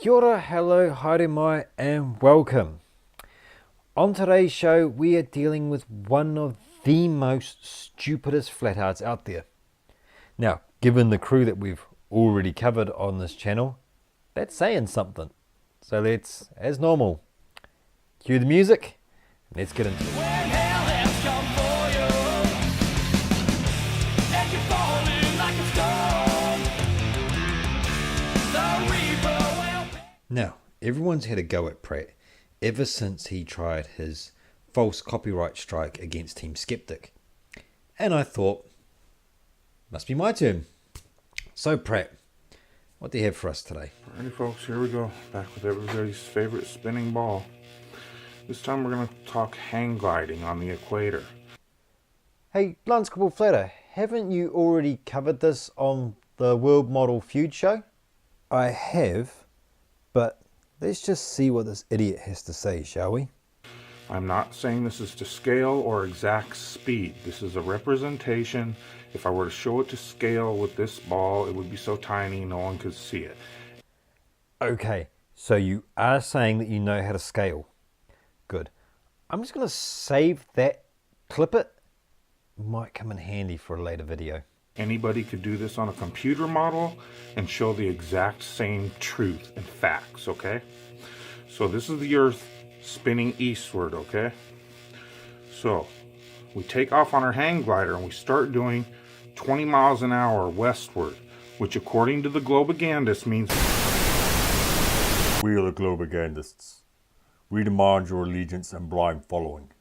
Kia ora, hello, haere mai, and welcome. On today's show, we are dealing with one of the most stupidest flathearts out there. Now, given the crew that we've already covered on this channel, that's saying something. So let's, as normal, cue the music, and let's get into it. Now, everyone's had a go at Pratt ever since he tried his false copyright strike against Team Skeptic. And I thought, must be my turn. So Pratt, what do you have for us today? Alrighty folks, here we go. Back with everybody's favorite spinning ball. This time we're going to talk hang gliding on the equator. Hey, Lance Couple Flatter, haven't you already covered this on the World Model Feud show? I have. But let's just see what this idiot has to say, shall we? I'm not saying this is to scale or exact speed. This is a representation. If I were to show it to scale with this ball, it would be so tiny no one could see it. Okay, so you are saying that you know how to scale. Good. I'm just going to save that, clip it. Might come in handy for a later video. Anybody could do this on a computer model and show the exact same truth and facts, okay? So this is the Earth spinning eastward, okay? So we take off on our hang glider and we start doing 20 miles an hour westward, which according to the Globogandists means... We are the Globogandists. We demand your allegiance and blind following.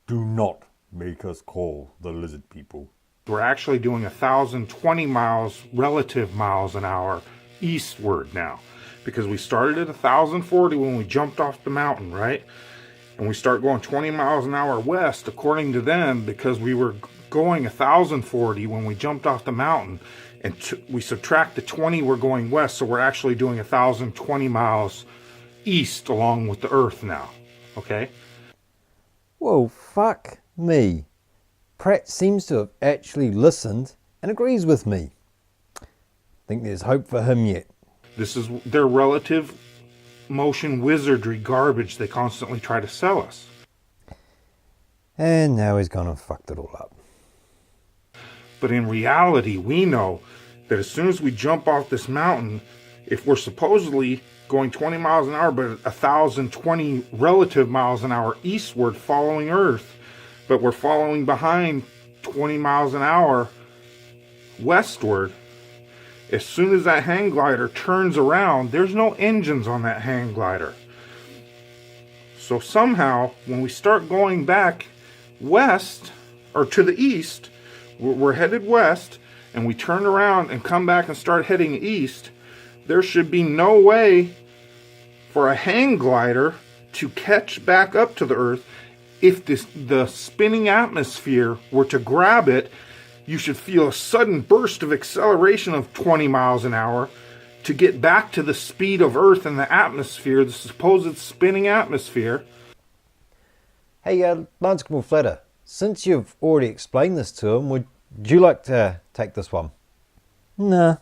Do not make us call the lizard people. We're actually doing 1,020 miles, relative miles an hour, eastward now. Because we started at 1,040 when we jumped off the mountain, right? And we start going 20 miles an hour west, according to them, because we were going 1,040 when we jumped off the mountain. And we subtract the 20, we're going west, so we're actually doing 1,020 miles east along with the Earth now, okay? Well, fuck me. Pratt seems to have actually listened and agrees with me. I think there's hope for him yet. This is their relative motion wizardry garbage they constantly try to sell us. And now he's gone and fucked it all up. But in reality, we know that as soon as we jump off this mountain, if we're supposedly going 20 miles an hour, but 1,020 relative miles an hour eastward following Earth, but we're following behind 20 miles an hour westward, as soon as that hang glider turns around, there's no engines on that hang glider. So somehow, when we start going back west, or to the east, we're headed west, and we turn around and come back and start heading east, there should be no way for a hang glider to catch back up to the Earth. If the spinning atmosphere were to grab it, you should feel a sudden burst of acceleration of 20 miles an hour to get back to the speed of Earth and the atmosphere, the supposed spinning atmosphere. Hey, Lance Couple Flatter, since you've already explained this to him, would you like to take this one? Nah,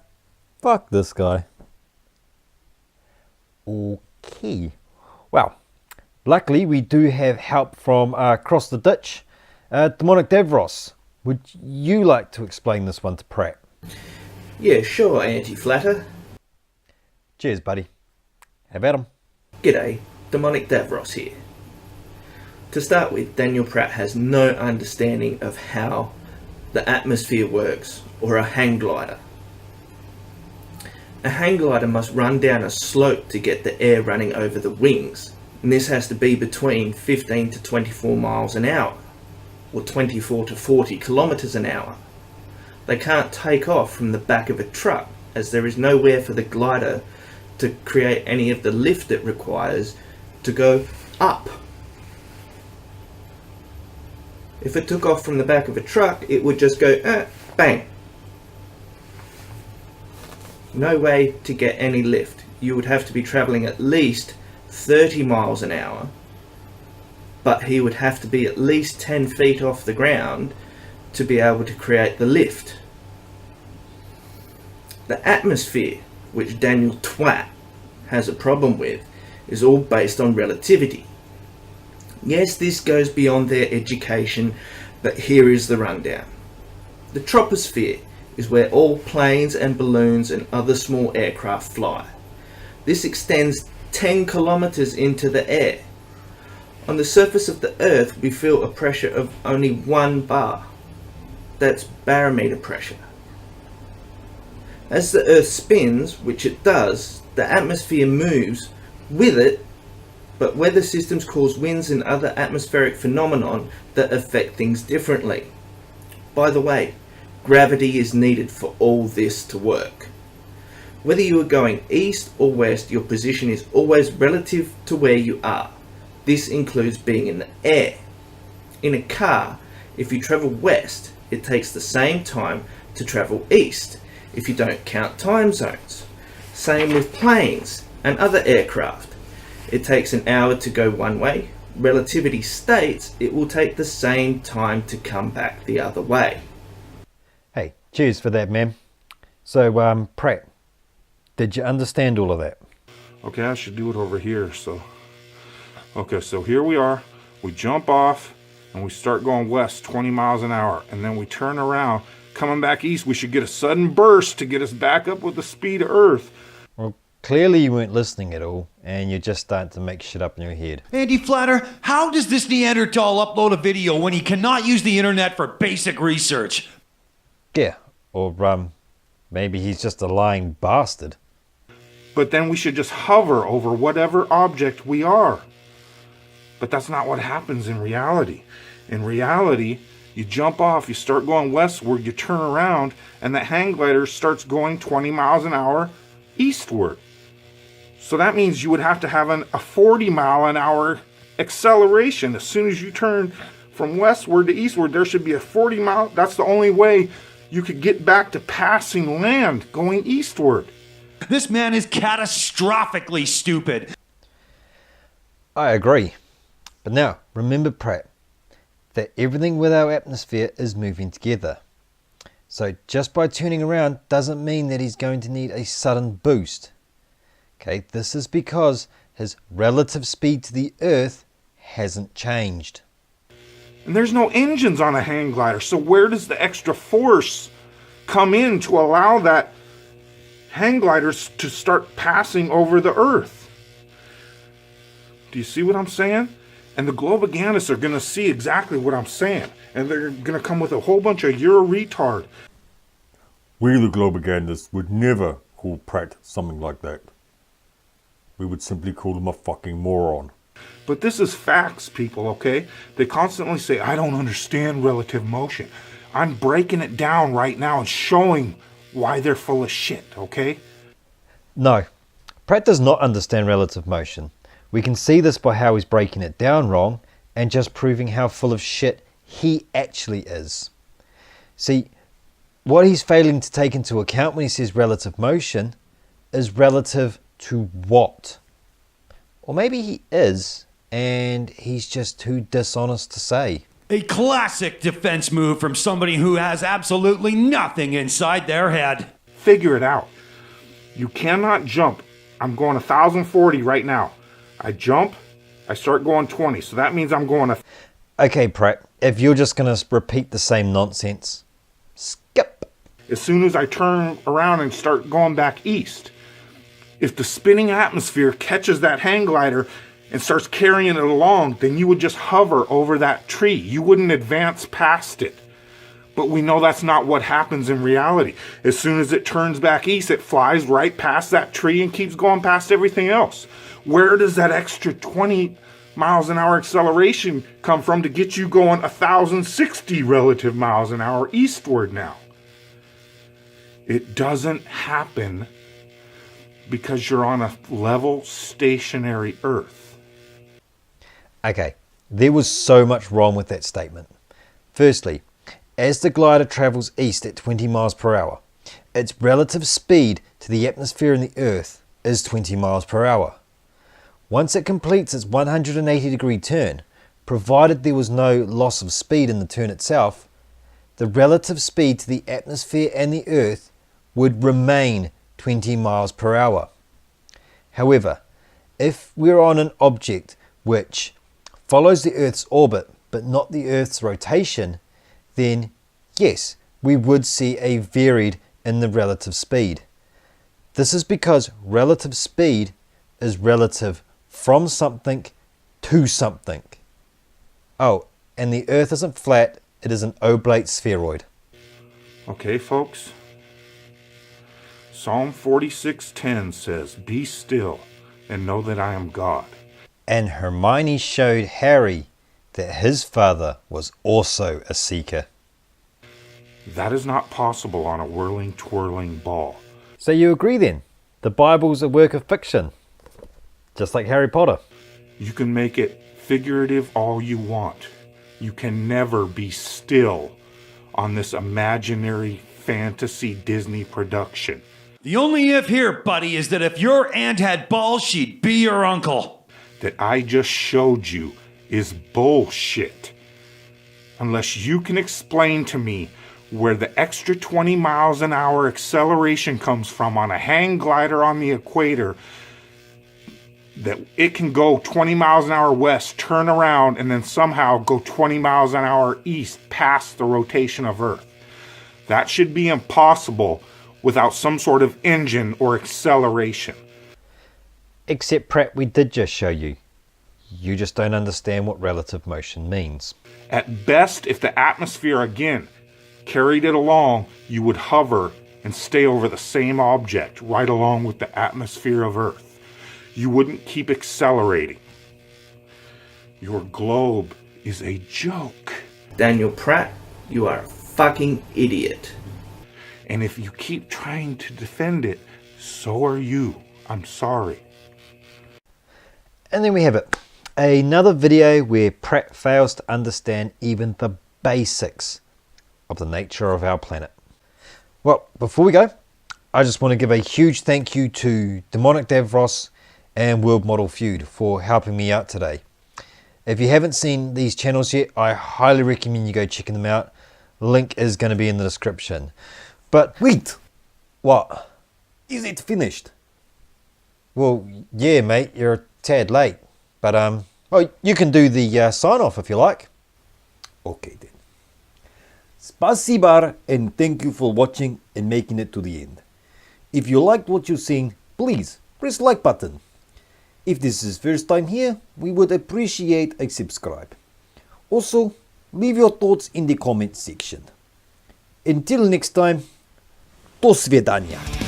fuck this guy. Okay. Well, luckily we do have help from across the ditch. Demonic Davros, would you like to explain this one to Pratt? Yeah, sure, Anti-Flatter. Cheers, buddy. Have at him. G'day, Demonic Davros here. To start with, Daniel Pratt has no understanding of how the atmosphere works, or a hang glider. A hang glider must run down a slope to get the air running over the wings, and this has to be between 15 to 24 miles an hour, or 24 to 40 kilometers an hour. They can't take off from the back of a truck, as there is nowhere for the glider to create any of the lift it requires to go up. If it took off from the back of a truck, it would just go bang. No way to get any lift. You would have to be traveling at least 30 miles an hour, but he would have to be at least 10 feet off the ground to be able to create the lift. The atmosphere, which Daniel Twat has a problem with is all based on relativity. Yes, this goes beyond their education, but here is the rundown. The troposphere is where all planes and balloons and other small aircraft fly. This extends 10 kilometers into the air. On the surface of the Earth, we feel a pressure of only 1 bar. That's barometer pressure. As the Earth spins, which it does, the atmosphere moves with it, but weather systems cause winds and other atmospheric phenomenon that affect things differently. By the way, gravity is needed for all this to work. Whether you are going east or west, your position is always relative to where you are. This includes being in the air. In a car, if you travel west, it takes the same time to travel east, if you don't count time zones. Same with planes and other aircraft. It takes an hour to go one way. Relativity states it will take the same time to come back the other way. Hey, cheers for that, man. So, Pratt, did you understand all of that? Okay, I should do it over here. So here we are. We jump off and we start going west 20 miles an hour. And then we turn around. Coming back east, we should get a sudden burst to get us back up with the speed of Earth. Well, clearly you weren't listening at all, and you're just starting to make shit up in your head. Andy Flatter, how does this Neanderthal upload a video when he cannot use the internet for basic research? Yeah, or maybe he's just a lying bastard. But then we should just hover over whatever object we are. But that's not what happens in reality. In reality, you jump off, you start going westward, you turn around, and the hang glider starts going 20 miles an hour eastward. So that means you would have to have a 40 mile an hour acceleration. As soon as you turn from westward to eastward, there should be a 40 mile. That's the only way you could get back to passing land going eastward. This man is catastrophically stupid. I agree. But now, remember, Pratt, that everything with our atmosphere is moving together. So just by turning around doesn't mean that he's going to need a sudden boost. Okay, this is because his relative speed to the Earth hasn't changed. And there's no engines on a hang glider, so where does the extra force come in to allow that hang gliders to start passing over the Earth? Do you see what I'm saying? And the Globaganists are going to see exactly what I'm saying. And they're going to come with a whole bunch of "you're a retard." We, the Globaganists, would never call Pratt something like that. We would simply call him a fucking moron. But this is facts, people, okay? They constantly say, I don't understand relative motion. I'm breaking it down right now and showing why they're full of shit, okay? No, Pratt does not understand relative motion. We can see this by how he's breaking it down wrong and just proving how full of shit he actually is. See, what he's failing to take into account when he says relative motion is relative to what? Or maybe he is, and he's just too dishonest to say. A classic defense move from somebody who has absolutely nothing inside their head. Figure it out. You cannot jump. I'm going 1,040 right now. I jump, I start going 20, so that means I'm going Okay, Pratt, if you're just going to repeat the same nonsense, skip. as soon as I turn around and start going back east. If the spinning atmosphere catches that hang glider and starts carrying it along, then you would just hover over that tree. You wouldn't advance past it. But we know that's not what happens in reality. As soon as it turns back east, it flies right past that tree and keeps going past everything else. Where does that extra 20 miles an hour acceleration come from to get you going 1,060 relative miles an hour eastward now? It doesn't happen because you're on a level, stationary Earth. Okay, there was so much wrong with that statement. Firstly, as the glider travels east at 20 miles per hour, its relative speed to the atmosphere and the Earth is 20 miles per hour. Once it completes its 180-degree turn, provided there was no loss of speed in the turn itself, the relative speed to the atmosphere and the Earth would remain 20 miles per hour. However, if we're on an object which follows the Earth's orbit but not the Earth's rotation, then yes, we would see a varied in the relative speed. This is because relative speed is relative from something to something. Oh, and the Earth isn't flat, it is an oblate spheroid. Okay, folks. Psalm 46:10 says, "Be still and know that I am God." And Hermione showed Harry that his father was also a seeker. That is not possible on a whirling, twirling ball. So you agree then? The Bible's a work of fiction, just like Harry Potter. You can make it figurative all you want. You can never be still on this imaginary fantasy Disney production. The only if here, buddy, is that if your aunt had balls, she'd be your uncle. That I just showed you is bullshit. Unless you can explain to me where the extra 20 miles an hour acceleration comes from on a hang glider on the equator, that it can go 20 miles an hour west, turn around, and then somehow go 20 miles an hour east past the rotation of Earth. That should be impossible without some sort of engine or acceleration. Except Pratt, we did just show you. You just don't understand what relative motion means. At best, if the atmosphere again carried it along, you would hover and stay over the same object right along with the atmosphere of Earth. You wouldn't keep accelerating. Your globe is a joke. Daniel Pratt, you are a fucking idiot. And if you keep trying to defend it, so are you. I'm sorry. And then we have it. Another video where Pratt fails to understand even the basics of the nature of our planet. Well, before we go, I just want to give a huge thank you to Demonic Davros and World Model Feud for helping me out today. If you haven't seen these channels yet, I highly recommend you go checking them out. Link is going to be in the description. But Wait! what? Is it finished? Well, yeah, mate, you're a tad late. But well, you can do the sign off if you like. Okay then. Spasibar and thank you for watching and making it to the end. If you liked what you've seen, please press the like button. If this is first time here, we would appreciate a subscribe. Also, leave your thoughts in the comment section. Until next time, do svidania.